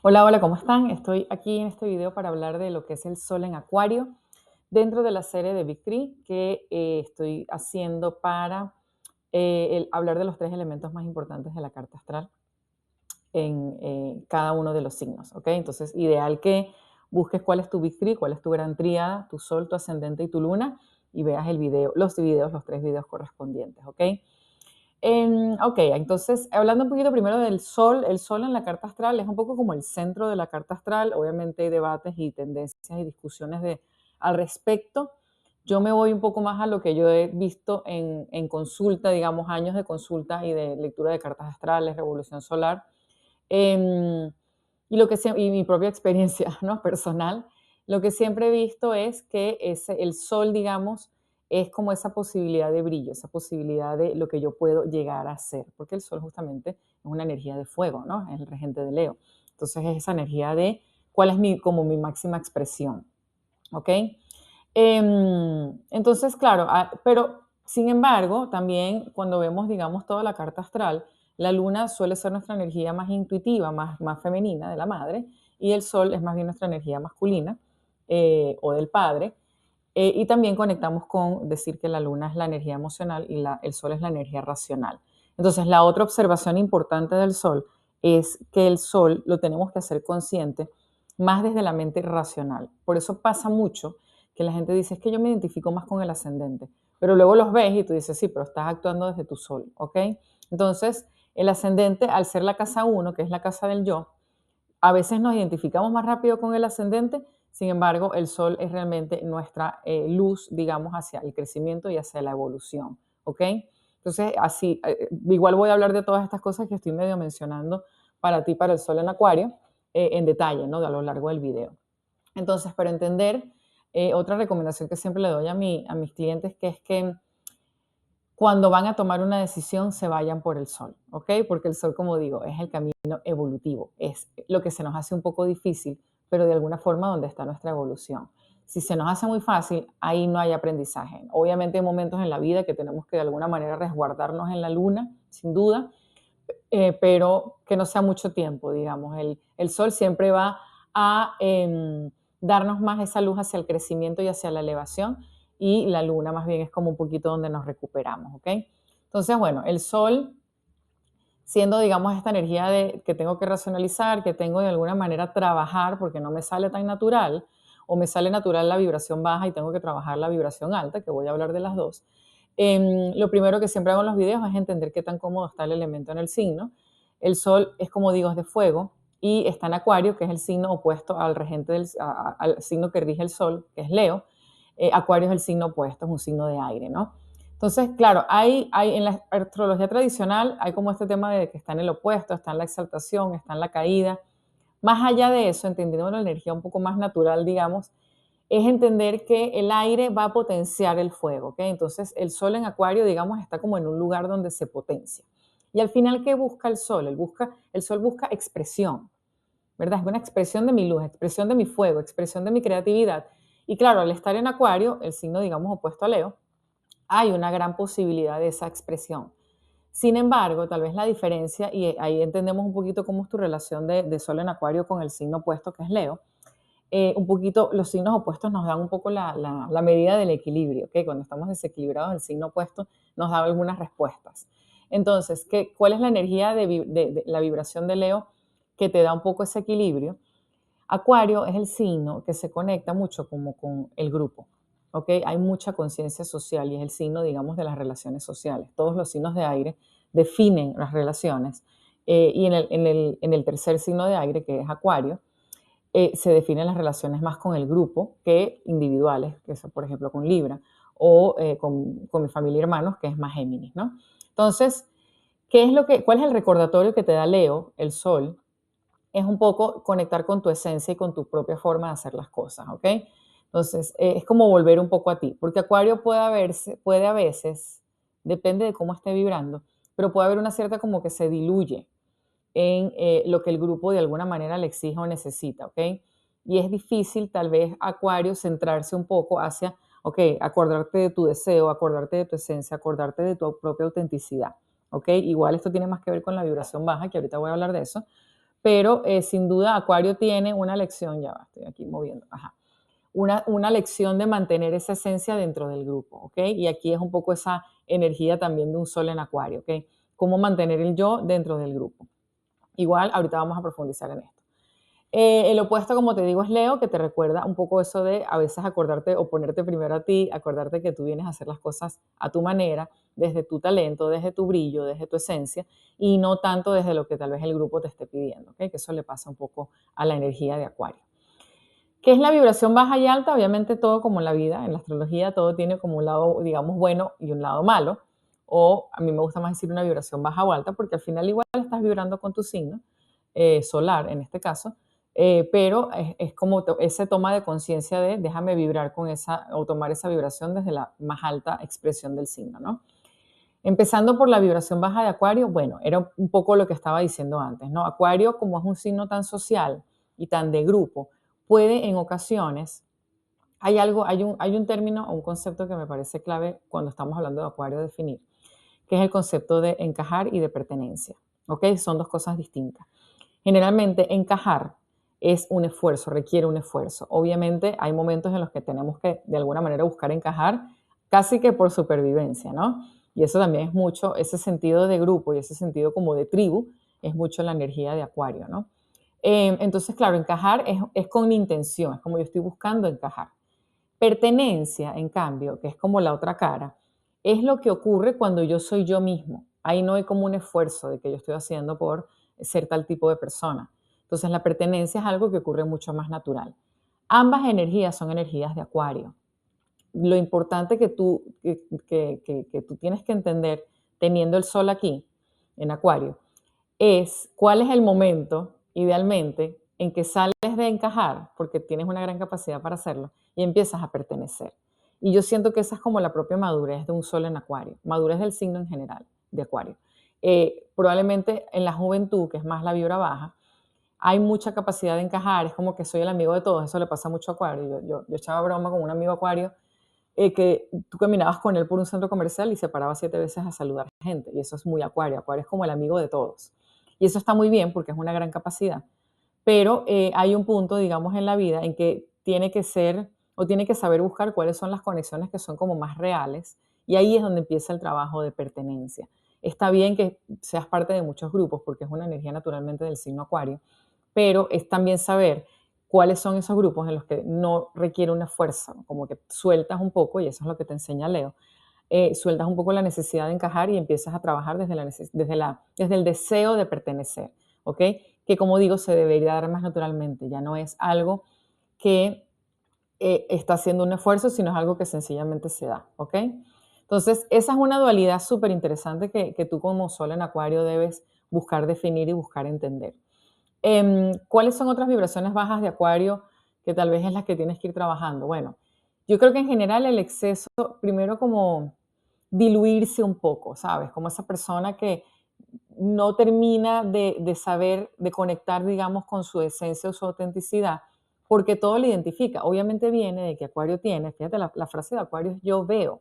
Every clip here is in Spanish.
Hola, hola, ¿cómo están? Estoy aquí en este video para hablar de lo que es el Sol en Acuario dentro de la serie de Big Three que estoy haciendo para hablar de los tres elementos más importantes de la carta astral en cada uno de los signos, ¿ok? Entonces, ideal que busques cuál es tu Big Three, cuál es tu gran tríada, tu Sol, tu ascendente y tu luna, y veas los tres videos correspondientes, ¿ok? Ok, entonces, hablando un poquito primero del Sol, el Sol en la carta astral es un poco como el centro de la carta astral. Obviamente hay debates y tendencias y discusiones al respecto. Yo me voy un poco más a lo que yo he visto en consulta, digamos, años de consulta y de lectura de cartas astrales, revolución solar. Em, y mi propia experiencia, ¿no?, personal, lo que siempre he visto es que el sol, digamos, es como esa posibilidad de brillo, esa posibilidad de lo que yo puedo llegar a ser, porque el sol justamente es una energía de fuego, ¿no? Es el regente de Leo. Entonces es esa energía de cuál es como mi máxima expresión, ¿ok? Entonces, claro, pero sin embargo, también cuando vemos, digamos, toda la carta astral, la luna suele ser nuestra energía más intuitiva, más femenina de la madre, y el sol es más bien nuestra energía masculina o del padre. Y también conectamos con decir que la luna es la energía emocional y el sol es la energía racional. Entonces, la otra observación importante del sol es que el sol lo tenemos que hacer consciente más desde la mente racional. Por eso pasa mucho que la gente dice, es que yo me identifico más con el ascendente, pero luego los ves y tú dices, sí, pero estás actuando desde tu sol, ¿ok? Entonces, el ascendente, al ser la casa uno, que es la casa del yo, a veces nos identificamos más rápido con el ascendente, sin embargo, el sol es realmente nuestra luz, digamos, hacia el crecimiento y hacia la evolución, ¿ok? Entonces, así, igual voy a hablar de todas estas cosas que estoy medio mencionando para ti, para el sol en Acuario, en detalle, ¿no?, a lo largo del video. Entonces, para entender, otra recomendación que siempre le doy a mis clientes, que es que cuando van a tomar una decisión se vayan por el sol, ¿ok? Porque el sol, como digo, es el camino evolutivo, es lo que se nos hace un poco difícil, pero de alguna forma donde está nuestra evolución. Si se nos hace muy fácil, ahí no hay aprendizaje. Obviamente hay momentos en la vida que tenemos que de alguna manera resguardarnos en la luna, sin duda, pero que no sea mucho tiempo, digamos. El sol siempre va a darnos más esa luz hacia el crecimiento y hacia la elevación, y la luna más bien es como un poquito donde nos recuperamos, ¿ok? Entonces, bueno, el sol siendo, digamos, esta energía que tengo que racionalizar, que tengo de alguna manera trabajar, porque no me sale tan natural, o me sale natural la vibración baja y tengo que trabajar la vibración alta, que voy a hablar de las dos. Lo primero que siempre hago en los videos es entender qué tan cómodo está el elemento en el signo. El sol es, como digo, es de fuego y está en Acuario, que es el signo opuesto al regente al signo que rige el sol, que es Leo. Acuario es el signo opuesto, es un signo de aire, ¿no? Entonces, claro, hay en la astrología tradicional hay como este tema de que está en el opuesto, está en la exaltación, está en la caída. Más allá de eso, entendiendo una energía un poco más natural, digamos, es entender que el aire va a potenciar el fuego, ¿ok? Entonces, el sol en Acuario, digamos, está como en un lugar donde se potencia. Y al final, ¿qué busca el sol? El sol busca expresión, ¿verdad? Es una expresión de mi luz, expresión de mi fuego, expresión de mi creatividad. Y claro, al estar en Acuario, el signo, digamos, opuesto a Leo, hay una gran posibilidad de esa expresión. Sin embargo, tal vez la diferencia, y ahí entendemos un poquito cómo es tu relación de Sol en Acuario con el signo opuesto que es Leo, un poquito, los signos opuestos nos dan un poco la medida del equilibrio, ¿ok? Cuando estamos desequilibrados, el signo opuesto nos da algunas respuestas. Entonces, ¿cuál es la energía de la vibración de Leo que te da un poco ese equilibrio? Acuario es el signo que se conecta mucho como con el grupo, ¿ok? Hay mucha conciencia social y es el signo, digamos, de las relaciones sociales. Todos los signos de aire definen las relaciones y en el tercer signo de aire, que es Acuario, se definen las relaciones más con el grupo que individuales, que son, por ejemplo, con Libra, o con mi familia y hermanos, que es más Géminis, ¿no? Entonces, ¿cuál es el recordatorio que te da Leo, el Sol? Es un poco conectar con tu esencia y con tu propia forma de hacer las cosas, ¿ok? Entonces, es como volver un poco a ti, porque Acuario puede a veces, depende de cómo esté vibrando, pero puede haber una cierta como que se diluye en lo que el grupo de alguna manera le exige o necesita, ¿ok? Y es difícil tal vez Acuario centrarse un poco hacia, ok, acordarte de tu deseo, acordarte de tu esencia, acordarte de tu propia autenticidad, ¿ok? Igual esto tiene más que ver con la vibración baja, que ahorita voy a hablar de eso, pero sin duda Acuario tiene una lección, ya va, estoy aquí moviendo, ajá, una lección de mantener esa esencia dentro del grupo, ¿ok? Y aquí es un poco esa energía también de un sol en Acuario, ¿ok? Cómo mantener el yo dentro del grupo. Igual, ahorita vamos a profundizar en esto. El opuesto, como te digo, es Leo, que te recuerda un poco eso de a veces acordarte o ponerte primero a ti, acordarte que tú vienes a hacer las cosas a tu manera, desde tu talento, desde tu brillo, desde tu esencia, y no tanto desde lo que tal vez el grupo te esté pidiendo, ¿ok? Que eso le pasa un poco a la energía de Acuario. ¿Qué es la vibración baja y alta? Obviamente todo como en la vida, en la astrología, todo tiene como un lado, digamos, bueno y un lado malo, o a mí me gusta más decir una vibración baja o alta, porque al final igual estás vibrando con tu signo, solar en este caso, pero es como ese toma de conciencia de déjame vibrar con esa, o tomar esa vibración desde la más alta expresión del signo, ¿no? Empezando por la vibración baja de Acuario, bueno, era un poco lo que estaba diciendo antes, ¿no? Acuario, como es un signo tan social y tan de grupo, puede en ocasiones, hay un término o un concepto que me parece clave cuando estamos hablando de Acuario definir, que es el concepto de encajar y de pertenencia, ¿ok? Son dos cosas distintas. Generalmente encajar es un esfuerzo, requiere un esfuerzo. Obviamente hay momentos en los que tenemos que de alguna manera buscar encajar casi que por supervivencia, ¿no? Y eso también es mucho, ese sentido de grupo y ese sentido como de tribu, es mucho la energía de Acuario, ¿no? Entonces, claro, encajar es con intención, es como yo estoy buscando encajar. Pertenencia, en cambio, que es como la otra cara, es lo que ocurre cuando yo soy yo mismo. Ahí no hay como un esfuerzo de que yo estoy haciendo por ser tal tipo de persona. Entonces, la pertenencia es algo que ocurre mucho más natural. Ambas energías son energías de Acuario. Lo importante que tú tienes que entender, teniendo el sol aquí, en Acuario, es cuál es el momento, idealmente, en que sales de encajar, porque tienes una gran capacidad para hacerlo, y empiezas a pertenecer. Y yo siento que esa es como la propia madurez de un sol en Acuario, madurez del signo en general de Acuario. Probablemente en la juventud, que es más la vibra baja, hay mucha capacidad de encajar, es como que soy el amigo de todos, eso le pasa mucho a Acuario. Yo echaba broma con un amigo Acuario que tú caminabas con él por un centro comercial y se paraba 7 veces a saludar a gente. Y eso es muy Acuario. Acuario es como el amigo de todos. Y eso está muy bien porque es una gran capacidad. Pero hay un punto, digamos, en la vida en que tiene que ser o tiene que saber buscar cuáles son las conexiones que son como más reales. Y ahí es donde empieza el trabajo de pertenencia. Está bien que seas parte de muchos grupos porque es una energía naturalmente del signo Acuario, pero es también saber cuáles son esos grupos en los que no requiere un esfuerzo, como que sueltas un poco, y eso es lo que te enseña Leo, sueltas un poco la necesidad de encajar y empiezas a trabajar desde el deseo de pertenecer, ¿ok? Que como digo, se debería dar más naturalmente, ya no es algo que está haciendo un esfuerzo, sino es algo que sencillamente se da, ¿ok? Entonces, esa es una dualidad súper interesante que tú como sol en Acuario debes buscar definir y buscar entender. ¿Cuáles son otras vibraciones bajas de Acuario que tal vez es las que tienes que ir trabajando? Bueno, yo creo que en general el exceso, primero como diluirse un poco, ¿sabes? Como esa persona que no termina de saber, de conectar, digamos, con su esencia o su autenticidad, porque todo lo identifica. Obviamente viene de que Acuario tiene, fíjate, la frase de Acuario es yo veo,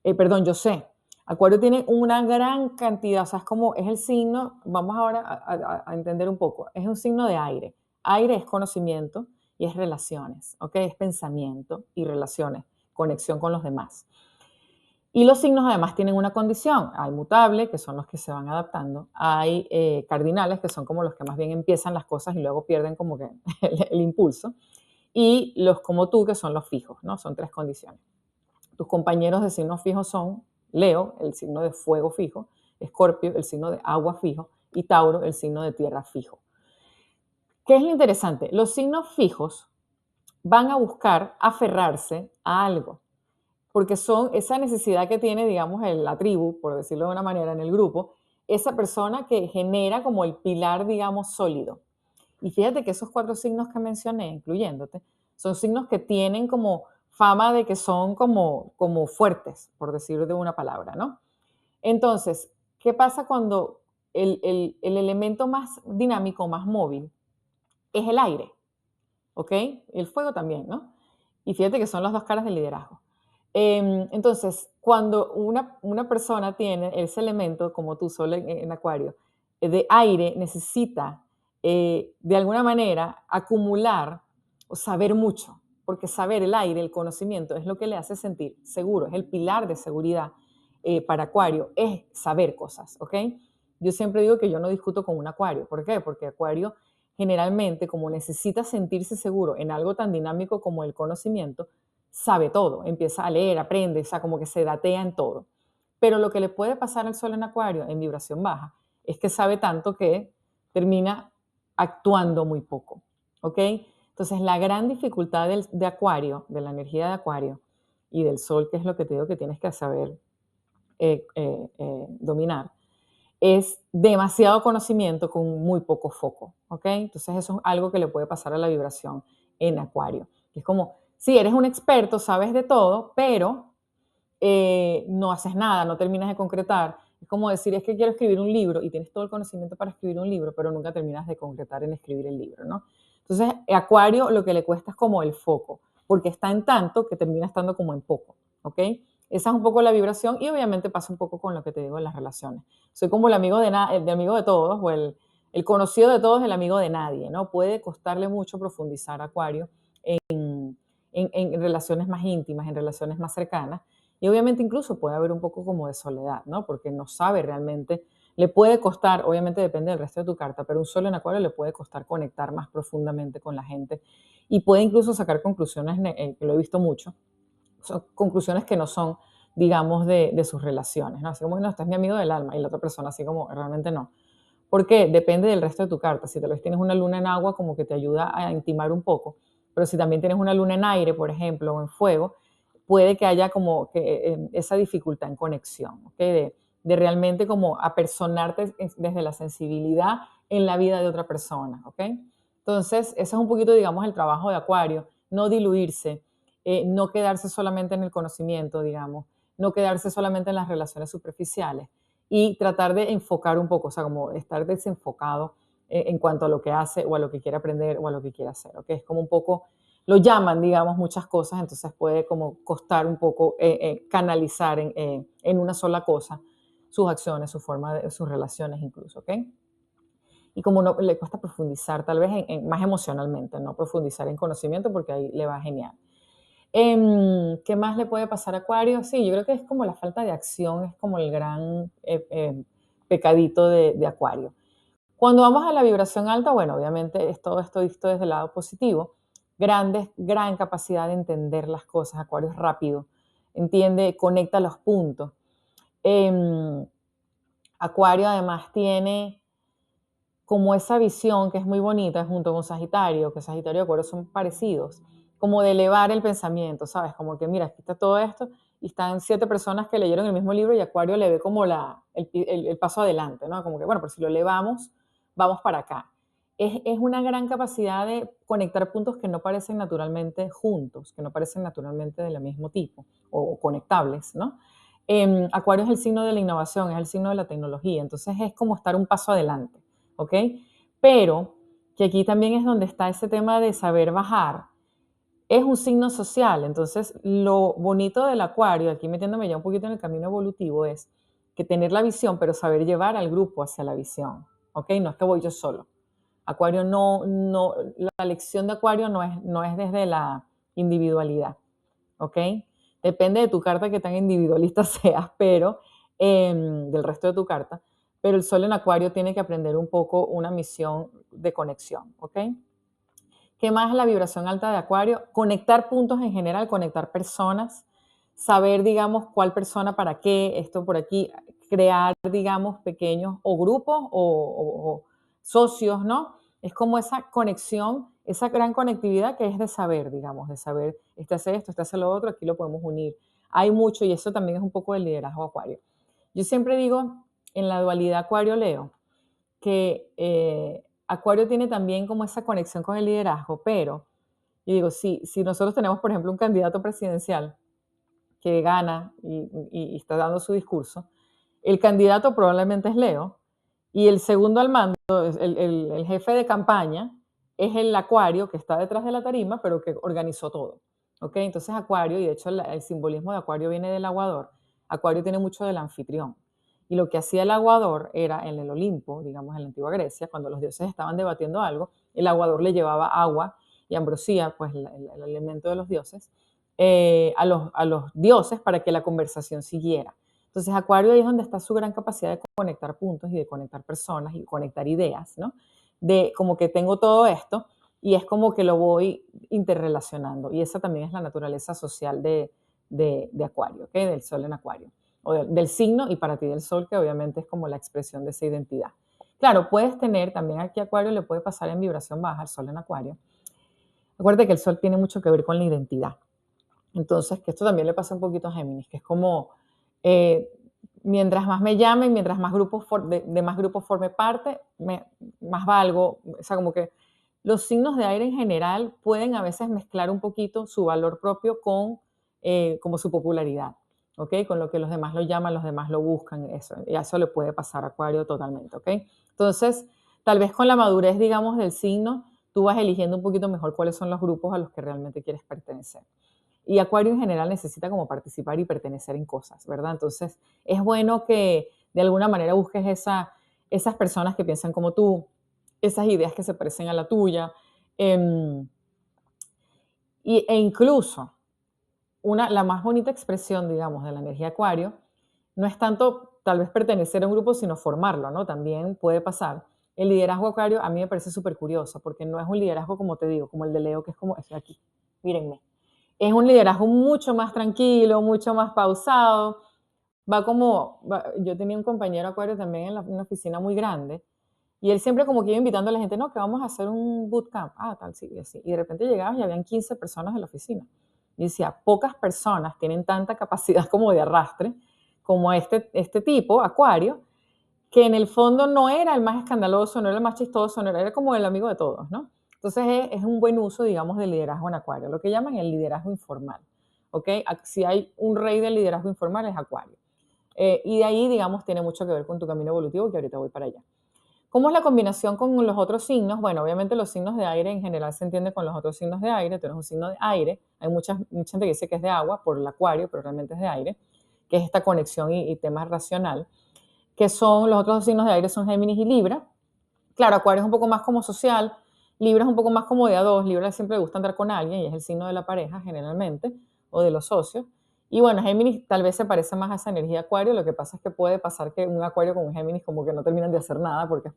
perdón, yo sé. Acuario tiene una gran cantidad, o sea, es como, es el signo, vamos ahora a entender un poco, es un signo de aire. Aire es conocimiento y es relaciones, ¿ok? Es pensamiento y relaciones, conexión con los demás. Y los signos además tienen una condición, hay mutable, que son los que se van adaptando, hay cardinales, que son como los que más bien empiezan las cosas y luego pierden como que el impulso, y los como tú, que son los fijos, ¿no? Son 3 condiciones. Tus compañeros de signos fijos son Leo, el signo de fuego fijo, Escorpio, el signo de agua fijo, y Tauro, el signo de tierra fijo. ¿Qué es lo interesante? Los signos fijos van a buscar aferrarse a algo, porque son esa necesidad que tiene, digamos, la tribu, por decirlo de una manera, en el grupo, esa persona que genera como el pilar, digamos, sólido. Y fíjate que esos 4 signos que mencioné, incluyéndote, son signos que tienen como fama de que son como fuertes, por decirlo de una palabra, ¿no? Entonces, ¿qué pasa cuando el elemento más dinámico, más móvil, es el aire? ¿Ok? El fuego también, ¿no? Y fíjate que son las 2 caras del liderazgo. Entonces, cuando una persona tiene ese elemento, como tú, Sol en Acuario, de aire, necesita de alguna manera, acumular o saber mucho, porque saber el aire, el conocimiento, es lo que le hace sentir seguro, es el pilar de seguridad para Acuario, es saber cosas, ¿ok? Yo siempre digo que yo no discuto con un Acuario. ¿Por qué? Porque Acuario generalmente, como necesita sentirse seguro en algo tan dinámico como el conocimiento, sabe todo, empieza a leer, aprende, o sea, como que se datea en todo. Pero lo que le puede pasar al Sol en Acuario en vibración baja es que sabe tanto que termina actuando muy poco, ¿ok? Entonces, la gran dificultad de Acuario, de la energía de Acuario y del Sol, que es lo que te digo que tienes que saber dominar, es demasiado conocimiento con muy poco foco, ¿ok? Entonces eso es algo que le puede pasar a la vibración en Acuario. Es como, sí, eres un experto, sabes de todo, pero no haces nada, no terminas de concretar. Es como decir, es que quiero escribir un libro y tienes todo el conocimiento para escribir un libro, pero nunca terminas de concretar en escribir el libro, ¿no? Entonces, Acuario lo que le cuesta es como el foco, porque está en tanto que termina estando como en poco, ¿ok? Esa es un poco la vibración y obviamente pasa un poco con lo que te digo en las relaciones. Soy como el amigo de amigo de todos o el conocido de todos, el amigo de nadie, ¿no? Puede costarle mucho profundizar Acuario en relaciones más íntimas, en relaciones más cercanas, y obviamente incluso puede haber un poco como de soledad, ¿no? Porque no sabe realmente, le puede costar, obviamente depende del resto de tu carta, pero un Sol en Acuario le puede costar conectar más profundamente con la gente y puede incluso sacar conclusiones, que lo he visto mucho, son conclusiones que no son, digamos, de sus relaciones, ¿no? Así como, no, este es mi amigo del alma y la otra persona así como, realmente no. ¿Por qué? Depende del resto de tu carta. Si tal vez tienes una luna en agua, como que te ayuda a intimar un poco, pero si también tienes una luna en aire, por ejemplo, o en fuego, puede que haya como que esa dificultad en conexión, ¿ok? De realmente como apersonarte desde la sensibilidad en la vida de otra persona, ¿ok? Entonces, ese es un poquito, digamos, el trabajo de Acuario, no diluirse, no quedarse solamente en el conocimiento, digamos, no quedarse solamente en las relaciones superficiales y tratar de enfocar un poco, o sea, como estar desenfocado en cuanto a lo que hace o a lo que quiere aprender o a lo que quiere hacer, ¿ok? Es como un poco, lo llaman, digamos, muchas cosas, entonces puede como costar un poco canalizar en una sola cosa sus acciones, su forma de, sus relaciones incluso, ¿ok? Y como no le cuesta profundizar tal vez más emocionalmente, no profundizar en conocimiento porque ahí le va genial. ¿Qué más le puede pasar a Acuario? Sí, yo creo que es como la falta de acción, es como el gran pecadito de Acuario. Cuando vamos a la vibración alta, bueno, obviamente es todo esto visto desde el lado positivo, gran capacidad de entender las cosas, Acuario es rápido, entiende, conecta los puntos. Eh, Acuario además tiene como esa visión que es muy bonita junto con Sagitario, que Sagitario y Acuario son parecidos, como de elevar el pensamiento, ¿sabes? Como que mira, aquí está todo esto y están 7 personas que leyeron el mismo libro y Acuario le ve como el paso adelante, ¿no? Como que, bueno, pero si lo elevamos, vamos para acá. Es una gran capacidad de conectar puntos que no parecen naturalmente juntos, que no parecen naturalmente del mismo tipo o conectables, ¿no? Acuario es el signo de la innovación, es el signo de la tecnología, entonces es como estar un paso adelante. ¿Ok? Pero que aquí también es donde está ese tema de saber bajar. Es un signo social, entonces lo bonito del Acuario, aquí metiéndome ya un poquito en el camino evolutivo, es que tener la visión, pero saber llevar al grupo hacia la visión. ¿Ok? No es que voy yo solo. Acuario no, la lección de Acuario no es desde la individualidad. ¿Ok? Depende de tu carta que tan individualista seas, pero del resto de tu carta, pero el Sol en Acuario tiene que aprender un poco una misión de conexión, ¿ok? ¿Qué más es la vibración alta de Acuario? Conectar puntos en general, conectar personas, saber, digamos, cuál persona para qué, esto por aquí, crear, digamos, pequeños o grupos o socios, ¿no? Es como esa conexión, esa gran conectividad que es de saber, digamos, de saber, este hace esto, este hace lo otro, aquí lo podemos unir. Hay mucho y eso también es un poco del liderazgo Acuario. Yo siempre digo, en la dualidad Acuario-Leo, que Acuario tiene también como esa conexión con el liderazgo, pero yo digo, si nosotros tenemos, por ejemplo, un candidato presidencial que gana y está dando su discurso, el candidato probablemente es Leo y el segundo al mando, el jefe de campaña, es el Acuario que está detrás de la tarima, pero que organizó todo. ¿Ok? Entonces Acuario, y de hecho el simbolismo de Acuario viene del aguador, Acuario tiene mucho del anfitrión. Y lo que hacía el aguador era en el Olimpo, digamos en la antigua Grecia, cuando los dioses estaban debatiendo algo, el aguador le llevaba agua y ambrosía, pues el alimento de los dioses, a los dioses para que la conversación siguiera. Entonces, Acuario ahí es donde está su gran capacidad de conectar puntos y de conectar personas y conectar ideas, ¿no? De como que tengo todo esto y es como que lo voy interrelacionando. Y esa también es la naturaleza social de Acuario, ¿ok? Del Sol en Acuario. O del signo y para ti del Sol, que obviamente es como la expresión de esa identidad. Claro, puedes tener, también aquí Acuario le puede pasar en vibración baja, el Sol en Acuario. Acuérdate que el Sol tiene mucho que ver con la identidad. Entonces, que esto también le pasa un poquito a Géminis, que es como, eh, mientras más me llamen, mientras más grupos de más grupos forme parte, más valgo. O sea, como que los signos de aire en general pueden a veces mezclar un poquito su valor propio con como su popularidad, ¿ok? Con lo que los demás lo llaman, los demás lo buscan, eso, y a eso le puede pasar a Acuario totalmente, ¿ok? Entonces, tal vez con la madurez, digamos, del signo, tú vas eligiendo un poquito mejor cuáles son los grupos a los que realmente quieres pertenecer. Y Acuario en general necesita como participar y pertenecer en cosas, ¿verdad? Entonces, es bueno que de alguna manera busques esas personas que piensan como tú, esas ideas que se parecen a la tuya, eh, e incluso la más bonita expresión, digamos, de la energía Acuario, no es tanto tal vez pertenecer a un grupo, sino formarlo, ¿no? También puede pasar. El liderazgo Acuario a mí me parece súper curioso, porque no es un liderazgo, como te digo, como el de Leo, que es como, estoy aquí, mírenme. Es un liderazgo mucho más tranquilo, mucho más pausado. Yo tenía un compañero Acuario también en una oficina muy grande, y él siempre como que iba invitando a la gente, no, que vamos a hacer un bootcamp, tal, sí, y así. Y de repente llegabas y habían 15 personas en la oficina. Y decía, pocas personas tienen tanta capacidad como de arrastre como este tipo, Acuario, que en el fondo no era el más escandaloso, no era el más chistoso, no era como el amigo de todos, ¿no? Entonces es un buen uso, digamos, del liderazgo en Acuario, lo que llaman el liderazgo informal, ¿ok? Si hay un rey del liderazgo informal es Acuario. Y de ahí, digamos, tiene mucho que ver con tu camino evolutivo, que ahorita voy para allá. ¿Cómo es la combinación con los otros signos? Bueno, obviamente los signos de aire en general se entiende con los otros signos de aire. Tú eres un signo de aire. Hay mucha gente que dice que es de agua por el Acuario, pero realmente es de aire, que es esta conexión y tema racional, que son los otros dos signos de aire son Géminis y Libra. Claro, Acuario es un poco más como social, Libra es un poco más como de a dos, Libra siempre le gusta andar con alguien y es el signo de la pareja generalmente, o de los socios. Y bueno, Géminis tal vez se parece más a esa energía Acuario, lo que pasa es que puede pasar que un Acuario con un Géminis como que no terminan de hacer nada porque es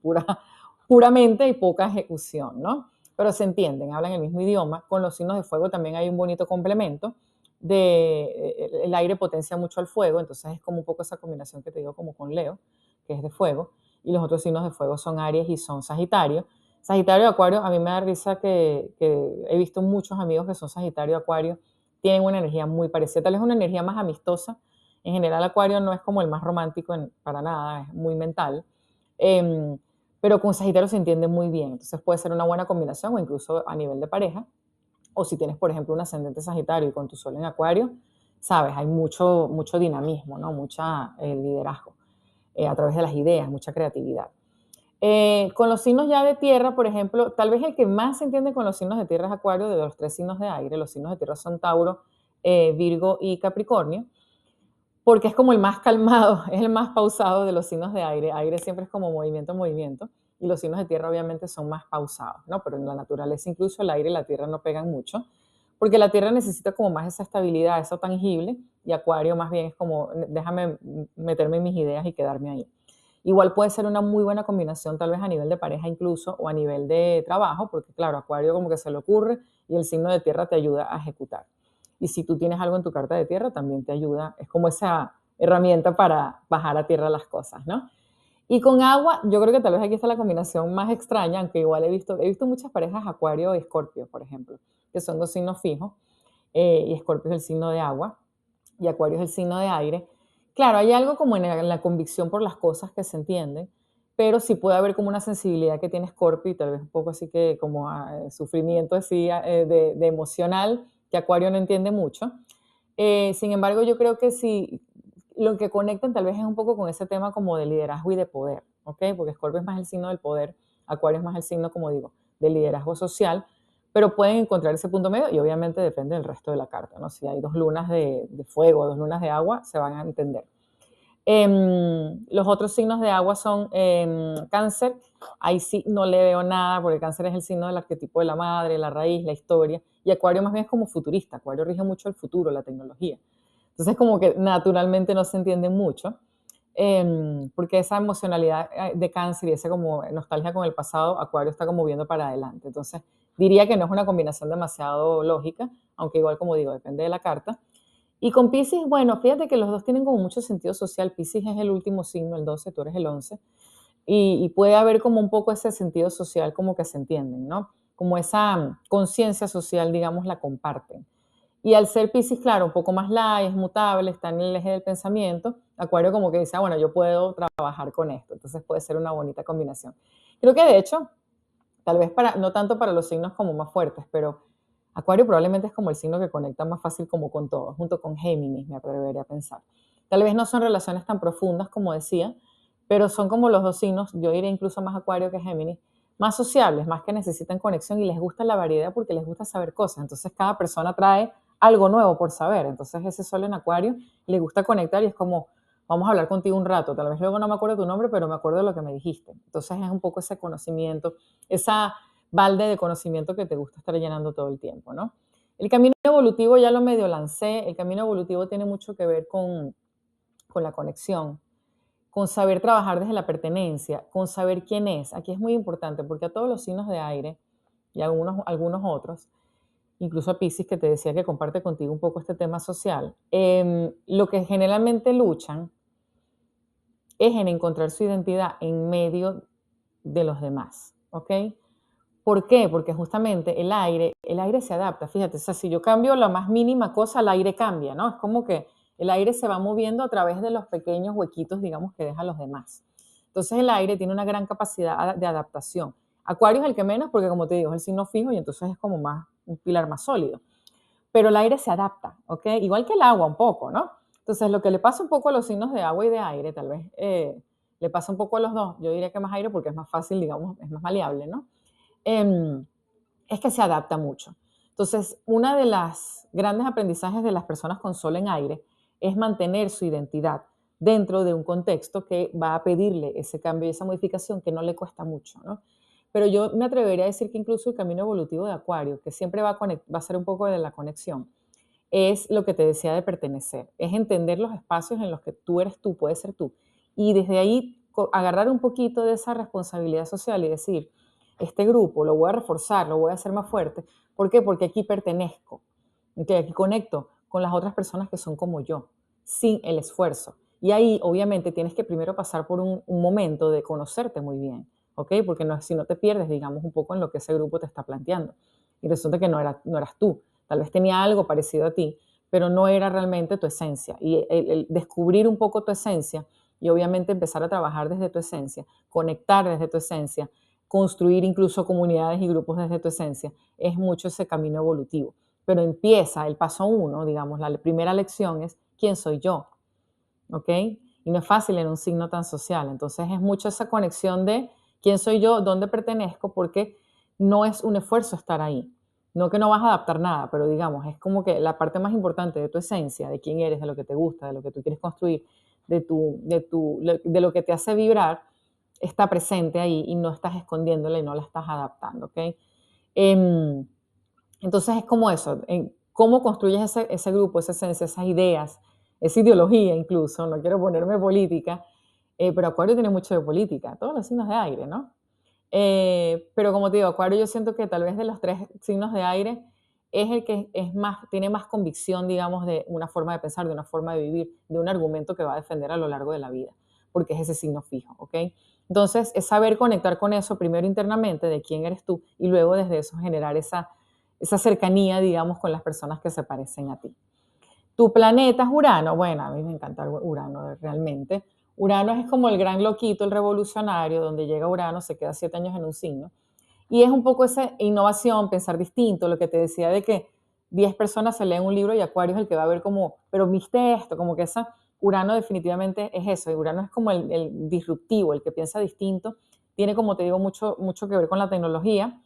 puramente y poca ejecución, ¿no? Pero se entienden, hablan el mismo idioma. Con los signos de fuego también hay un bonito complemento. El aire potencia mucho al fuego, entonces es como un poco esa combinación que te digo como con Leo, que es de fuego, y los otros signos de fuego son Aries y son Sagitario. Sagitario y Acuario, a mí me da risa que he visto muchos amigos que son Sagitario y Acuario, tienen una energía muy parecida, tal vez una energía más amistosa. En general, Acuario no es como el más romántico para nada, es muy mental. Eh, pero con Sagitario se entiende muy bien, entonces puede ser una buena combinación o incluso a nivel de pareja. O si tienes, por ejemplo, un ascendente Sagitario y con tu Sol en Acuario, sabes, hay mucho dinamismo, ¿no? Mucha liderazgo a través de las ideas, mucha creatividad. Con los signos ya de tierra, por ejemplo, tal vez el que más se entiende con los signos de tierra es Acuario, de los tres signos de aire. Los signos de tierra son Tauro, Virgo y Capricornio, porque es como el más calmado, es el más pausado de los signos de aire. Aire siempre es como movimiento, movimiento, y los signos de tierra obviamente son más pausados, ¿no? Pero en la naturaleza incluso el aire y la tierra no pegan mucho, porque la tierra necesita como más esa estabilidad, eso tangible, y Acuario más bien es como, déjame meterme en mis ideas y quedarme ahí. Igual puede ser una muy buena combinación, tal vez a nivel de pareja incluso, o a nivel de trabajo, porque claro, Acuario como que se le ocurre y el signo de tierra te ayuda a ejecutar. Y si tú tienes algo en tu carta de tierra, también te ayuda, es como esa herramienta para bajar a tierra las cosas, ¿no? Y con agua, yo creo que tal vez aquí está la combinación más extraña, aunque igual he visto muchas parejas Acuario y Escorpio, por ejemplo, que son dos signos fijos, y Escorpio es el signo de agua, y Acuario es el signo de aire. Claro, hay algo como en la convicción por las cosas que se entienden, pero sí puede haber como una sensibilidad que tiene Scorpio y tal vez un poco así que como sufrimiento así de emocional que Acuario no entiende mucho. Sin embargo, yo creo que sí, lo que conectan tal vez es un poco con ese tema como de liderazgo y de poder, ¿ok? Porque Scorpio es más el signo del poder, Acuario es más el signo, como digo, del liderazgo social, pero pueden encontrar ese punto medio y obviamente depende del resto de la carta, ¿no? Si hay dos lunas de fuego, dos lunas de agua, se van a entender. Los otros signos de agua son cáncer, ahí sí no le veo nada, porque cáncer es el signo del arquetipo de la madre, la raíz, la historia, y acuario más bien es como futurista, acuario rige mucho el futuro, la tecnología. Entonces como que naturalmente no se entienden mucho, porque esa emocionalidad de cáncer y esa como nostalgia con el pasado, acuario está como viendo para adelante. Entonces diría que no es una combinación demasiado lógica, aunque igual como digo, depende de la carta. Y con Piscis, bueno, fíjate que los dos tienen como mucho sentido social. Piscis es el último signo, el 12, tú eres el 11, y puede haber como un poco ese sentido social como que se entienden, ¿no? Como esa conciencia social, digamos, la comparten. Y al ser Piscis, claro, un poco más light, es mutable, está en el eje del pensamiento, Acuario como que dice, bueno, yo puedo trabajar con esto, entonces puede ser una bonita combinación. Creo que de hecho, tal vez para, no tanto para los signos como más fuertes, pero Acuario probablemente es como el signo que conecta más fácil como con todos, junto con Géminis, me atrevería a pensar. Tal vez no son relaciones tan profundas como decía, pero son como los dos signos, yo diría incluso más Acuario que Géminis, más sociables, más que necesitan conexión y les gusta la variedad porque les gusta saber cosas. Entonces cada persona trae algo nuevo por saber. Entonces ese sol en Acuario le gusta conectar y es como, vamos a hablar contigo un rato, tal vez luego no me acuerdo tu nombre, pero me acuerdo de lo que me dijiste. Entonces es un poco ese conocimiento, esa balde de conocimiento que te gusta estar llenando todo el tiempo, ¿no? El camino evolutivo ya lo medio lancé, el camino evolutivo tiene mucho que ver con la conexión, con saber trabajar desde la pertenencia, con saber quién es. Aquí es muy importante porque a todos los signos de aire y algunos otros, incluso a Pisces que te decía que comparte contigo un poco este tema social, lo que generalmente luchan es en encontrar su identidad en medio de los demás, ¿ok? ¿Por qué? Porque justamente el aire se adapta, fíjate, o sea, si yo cambio la más mínima cosa, el aire cambia, ¿no? Es como que el aire se va moviendo a través de los pequeños huequitos, digamos, que dejan los demás. Entonces el aire tiene una gran capacidad de adaptación. Acuario es el que menos, porque como te digo, es el signo fijo y entonces es como más, un pilar más sólido. Pero el aire se adapta, ¿ok? Igual que el agua un poco, ¿no? Entonces lo que le pasa un poco a los signos de agua y de aire, tal vez le pasa un poco a los dos, yo diría que más aire porque es más fácil, digamos, es más maleable, ¿no? Eh, es que se adapta mucho. Entonces, una de las grandes aprendizajes de las personas con sol en aire es mantener su identidad dentro de un contexto que va a pedirle ese cambio y esa modificación que no le cuesta mucho, ¿no? Pero yo me atrevería a decir que incluso el camino evolutivo de Acuario, que siempre va a ser un poco de la conexión, es lo que te decía de pertenecer, es entender los espacios en los que tú eres tú, puedes ser tú, y desde ahí agarrar un poquito de esa responsabilidad social y decir, este grupo lo voy a reforzar, lo voy a hacer más fuerte. ¿Por qué? Porque aquí pertenezco, ¿okay? Aquí conecto con las otras personas que son como yo, sin el esfuerzo. Y ahí, obviamente, tienes que primero pasar por un momento de conocerte muy bien, ¿ok? Porque no, si no te pierdes, digamos, un poco en lo que ese grupo te está planteando. Y resulta que no eras tú, tal vez tenía algo parecido a ti, pero no era realmente tu esencia. Y el descubrir un poco tu esencia y obviamente empezar a trabajar desde tu esencia, conectar desde tu esencia, construir incluso comunidades y grupos desde tu esencia, es mucho ese camino evolutivo. Pero empieza el paso uno, digamos, la primera lección es quién soy yo, ¿ok? Y no es fácil en un signo tan social. Entonces es mucho esa conexión de quién soy yo, dónde pertenezco, porque no es un esfuerzo estar ahí. No que no vas a adaptar nada, pero digamos, es como que la parte más importante de tu esencia, de quién eres, de lo que te gusta, de lo que tú quieres construir, de lo que te hace vibrar, está presente ahí y no estás escondiéndola y no la estás adaptando, ¿ok? Em, entonces es como eso, en cómo construyes ese grupo, esa esencia, esas ideas, esa ideología incluso, no quiero ponerme política, pero Acuario tiene mucho de política, todos los signos de aire, ¿no? Pero como te digo, Acuario yo siento que tal vez de los tres signos de aire es el que es más, tiene más convicción, digamos, de una forma de pensar, de una forma de vivir, de un argumento que va a defender a lo largo de la vida, porque es ese signo fijo, ¿ok? Entonces, es saber conectar con eso primero internamente, de quién eres tú, y luego desde eso generar esa cercanía, digamos, con las personas que se parecen a ti. Tu planeta es Urano. Bueno, a mí me encanta Urano realmente. Urano es como el gran loquito, el revolucionario, donde llega Urano, se queda 7 años en un signo. Y es un poco esa innovación, pensar distinto, lo que te decía de que 10 personas se leen un libro y Acuario es el que va a ver como, pero viste esto, como que esa, Urano definitivamente es eso, Urano es como el disruptivo, el que piensa distinto, tiene como te digo mucho que ver con la tecnología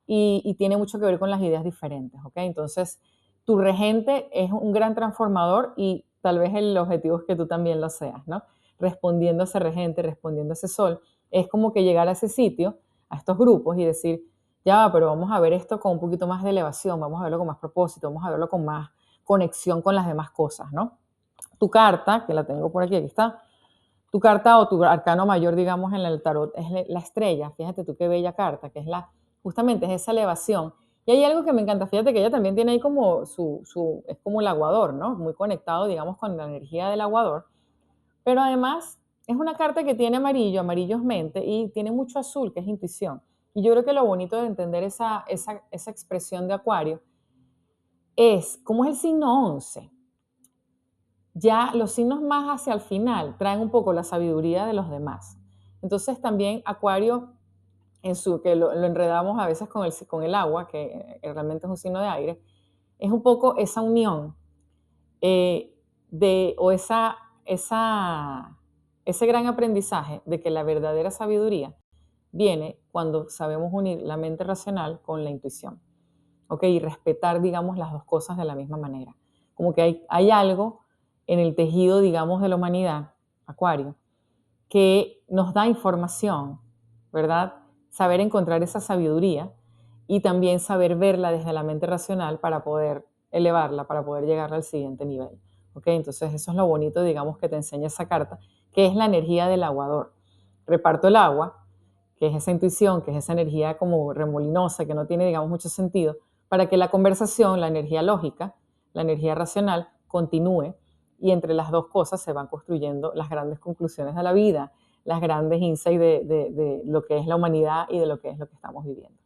y tiene mucho que ver con las ideas diferentes, ¿ok? Entonces, tu regente es un gran transformador y tal vez el objetivo es que tú también lo seas, ¿no? respondiendo a ese regente, respondiendo a ese sol. Es como que llegar a ese sitio, a estos grupos y decir, ya, pero vamos a ver esto con un poquito más de elevación, vamos a verlo con más propósito, vamos a verlo con más conexión con las demás cosas, ¿no? Tu carta, que la tengo por aquí, aquí está, tu carta o tu arcano mayor, digamos, en el tarot es la estrella. Fíjate tú qué bella carta, que es justamente es esa elevación. Y hay algo que me encanta, fíjate que ella también tiene ahí como es como el aguador, ¿no? Muy conectado, digamos, con la energía del aguador. Pero además es una carta que tiene amarillo, amarillo es mente, y tiene mucho azul, que es intuición. Y yo creo que lo bonito de entender esa expresión de Acuario es, como es el signo 11, ya los signos más hacia el final traen un poco la sabiduría de los demás. Entonces también Acuario, que lo enredamos a veces con el agua, que realmente es un signo de aire, es un poco esa unión o ese gran aprendizaje de que la verdadera sabiduría viene cuando sabemos unir la mente racional con la intuición. ¿Ok? Y respetar, digamos, las dos cosas de la misma manera. Como que hay algo en el tejido, digamos, de la humanidad, Acuario, que nos da información, ¿verdad? Saber encontrar esa sabiduría y también saber verla desde la mente racional para poder elevarla, para poder llegar al siguiente nivel. ¿Ok? Entonces eso es lo bonito, digamos, que te enseña esa carta, que es la energía del aguador. Reparto el agua, que es esa intuición, que es esa energía como remolinosa, que no tiene, digamos, mucho sentido, para que la conversación, la energía lógica, la energía racional, continúe y entre las dos cosas se van construyendo las grandes conclusiones de la vida, las grandes insights de lo que es la humanidad y de lo que es lo que estamos viviendo.